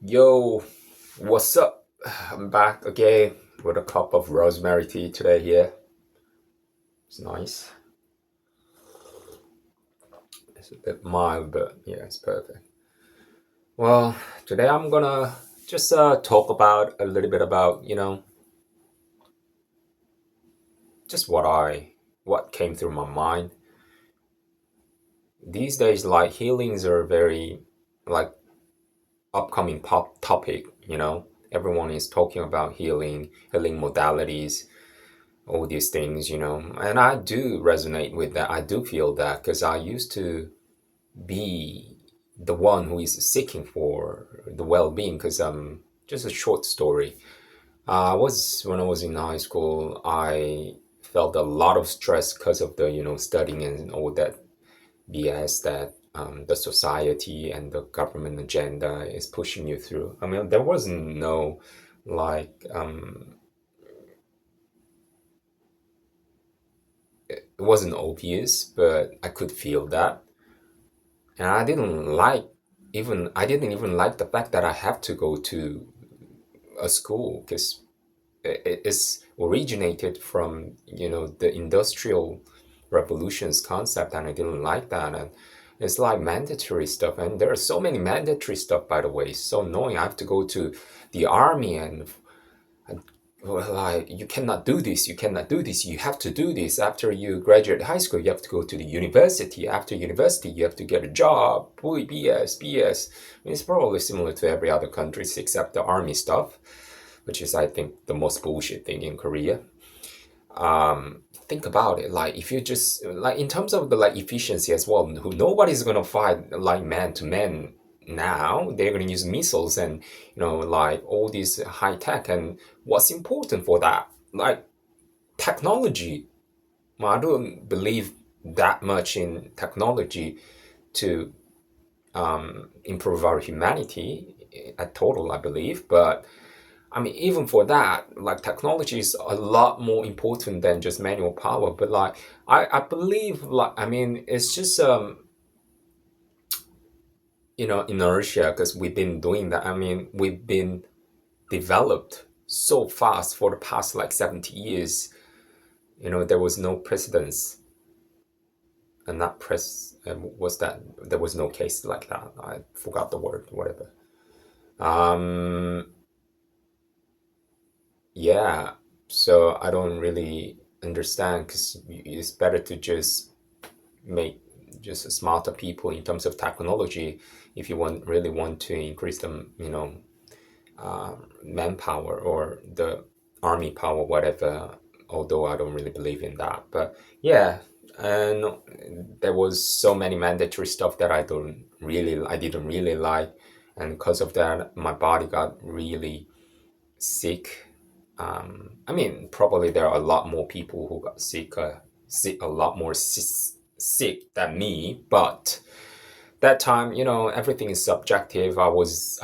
Yo, what's up? I'm back again with a cup of rosemary tea today here. It's nice. It's a bit mild, but yeah, it's perfect. Well, today I'm gonna just talk about a little bit about, just what came through my mind. These days, like healings are very like upcoming pop topic. Everyone is talking about healing modalities, all these things. And I do resonate with that. I do feel that because I used to be the one who is seeking for the well-being. Because just a short story. I was when I was in high school, I felt a lot of stress because of the studying and all that BS that the society and the government agenda is pushing you through. I mean, there wasn't no like it wasn't obvious, but I could feel that. And I didn't even like the fact that I have to go to a school because it's originated from, the industrial revolutions concept, and I didn't like that. And it's like mandatory stuff, and there are so many mandatory stuff, by the way. It's so annoying. I have to go to the army and well, like you cannot do this, you cannot do this, you have to do this. After you graduate high school, you have to go to the university. After university, you have to get a job. Boy, BS. It's probably similar to every other country except the army stuff, which is, I think, the most bullshit thing in Korea. Think about it, like if you just like in terms of the like efficiency as well, who nobody's gonna fight like man to man now. They're gonna use missiles and like all these high tech. And what's important for that, like technology. Well, I don't believe that much in technology to improve our humanity at total, I believe. But I mean, even for that, like technology is a lot more important than just manual power. But like, I believe, like, I mean, it's just inertia because we've been doing that. I mean, we've been developed so fast for the past like 70 years. There was no precedence, and not press. Was that there was no case like that? I forgot the word, whatever. Um, Yeah, so I don't really understand because it's better to just make just smarter people in terms of technology if you really want to increase them, manpower or the army power, whatever. Although I don't really believe in that, but yeah, and there was so many mandatory stuff that I didn't really like, and because of that, my body got really sick. I mean, probably there are a lot more people who got sick, a lot more sick than me. But that time, everything is subjective. I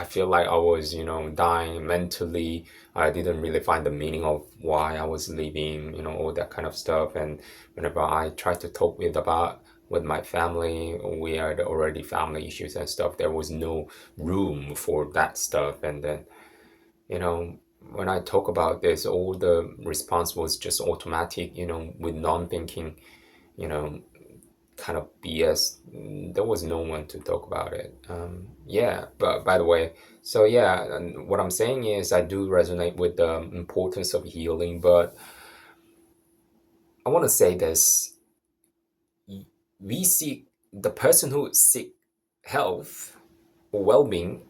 feel like I was, dying mentally. I didn't really find the meaning of why I was leaving, all that kind of stuff. And whenever I tried to talk with my family, we had already family issues and stuff. There was no room for that stuff. And then you know, when I talk about this, all the response was just automatic, with non-thinking, you know, kind of BS. There was no one to talk about it. Yeah, but by the way, so yeah, and what I'm saying is I do resonate with the importance of healing, but I want to say this. We seek the person who seek health or well-being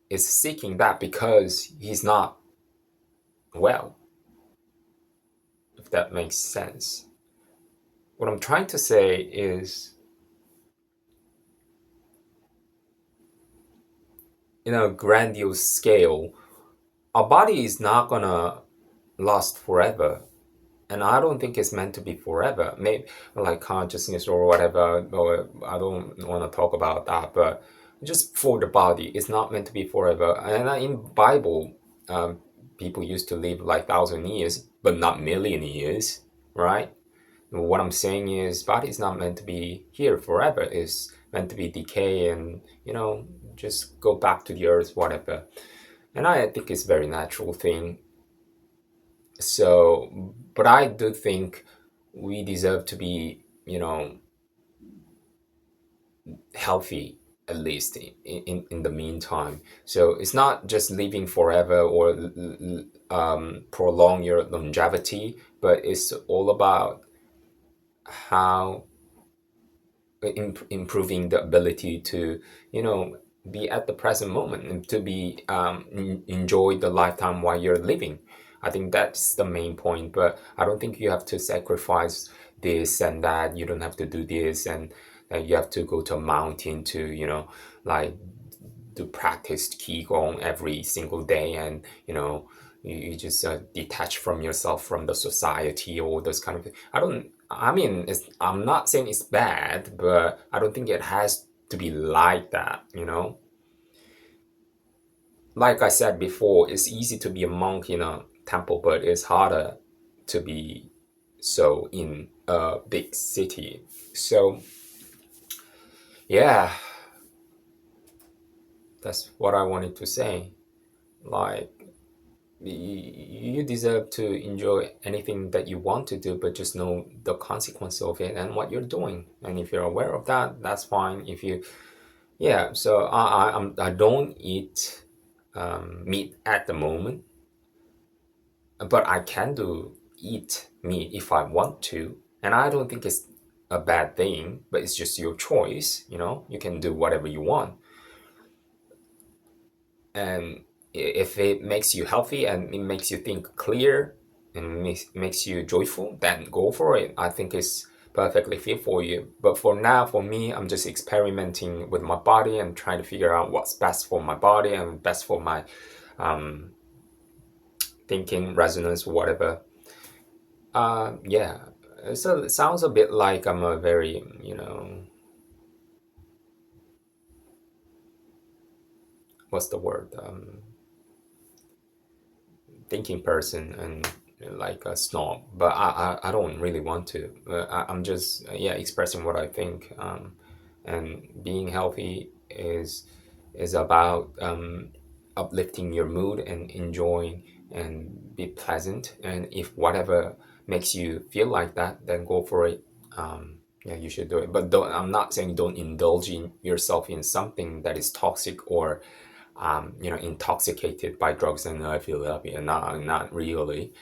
is seeking that because he's not well, if that makes sense. What I'm trying to say is, in a grandiose scale, our body is not gonna last forever. And I don't think it's meant to be forever. Maybe like consciousness or whatever, or I don't want to talk about that, but just for the body, it's not meant to be forever. And in Bible, um, people used to live like 1,000 years, but not million years, right? What I'm saying is, body is not meant to be here forever. Is meant to be decay and, just go back to the earth, whatever. And I think it's a very natural thing. So, but I do think we deserve to be, healthy, at least in the meantime. So it's not just living forever or prolong your longevity, but it's all about how improving the ability to, be at the present moment and to be enjoy the lifetime while you're living. I think that's the main point, but I don't think you have to sacrifice this and that. You don't have to do this and you have to go to a mountain to, like to practice qigong every single day, and you just detach from yourself from the society or those kind of things. I mean, I'm not saying it's bad, but I don't think it has to be like that. Like I said before, it's easy to be a monk in a temple, but it's harder to be so in a big city. So yeah, that's what I wanted to say. Like, you deserve to enjoy anything that you want to do, but just know the consequence of it and what you're doing. And if you're aware of that, that's fine. If you, yeah. So I don't eat meat at the moment, but I can do eat meat if I want to, and I don't think it's a bad thing. But it's just your choice. You can do whatever you want, and if it makes you healthy and it makes you think clear and makes you joyful, then go for it. I think it's perfectly fit for you. But for now, for me, I'm just experimenting with my body and trying to figure out what's best for my body and best for my um, thinking resonance, whatever. Yeah. So it sounds a bit like I'm a very, what's the word? Thinking person and like a snob, but I don't really want to. I'm just yeah, expressing what I think. And being healthy is about uplifting your mood and enjoying and be pleasant. And if whatever makes you feel like that, then go for it. Yeah, you should do it. But don't, I'm not saying don't indulge in yourself in something that is toxic or intoxicated by drugs and I feel happy. And not really,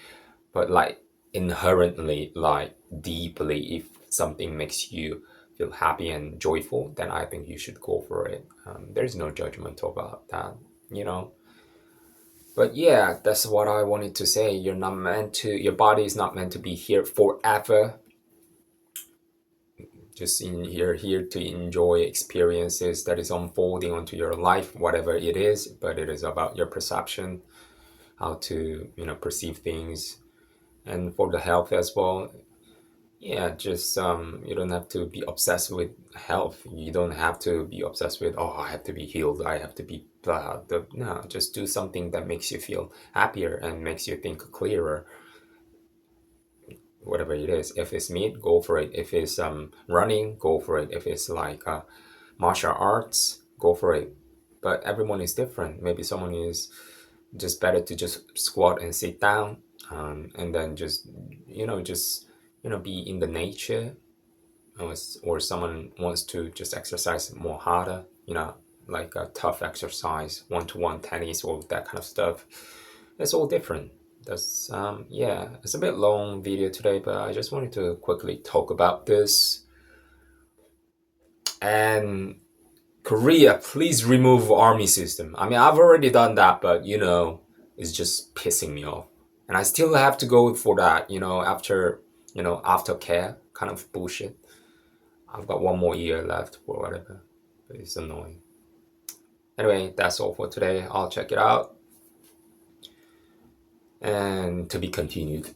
but like inherently, like deeply, if something makes you feel happy and joyful, then I think you should go for it. There's no judgment about that, you know. But yeah, that's what I wanted to say. Your body is not meant to be here forever. Just you're here to enjoy experiences that is unfolding onto your life, whatever it is, but it is about your perception, how to, perceive things. And for the health as well, yeah, just you don't have to be obsessed with health. You don't have to be obsessed with, oh, I have to be healed, I have to be blah. No, just do something that makes you feel happier and makes you think clearer, whatever it is. If it's meat, go for it. If it's running, go for it. If it's like martial arts, go for it. But everyone is different. Maybe someone is just better to just squat and sit down, and then just be in the nature, or someone wants to just exercise more harder, like a tough exercise, one-to-one tennis or that kind of stuff. It's all different. That's yeah, it's a bit long video today, but I just wanted to quickly talk about this. And Korea, please remove army system. I mean, I've already done that, but it's just pissing me off. And I still have to go for that, after, aftercare kind of bullshit. I've got one more year left or whatever. But it's annoying. Anyway, that's all for today. I'll check it out. And to be continued.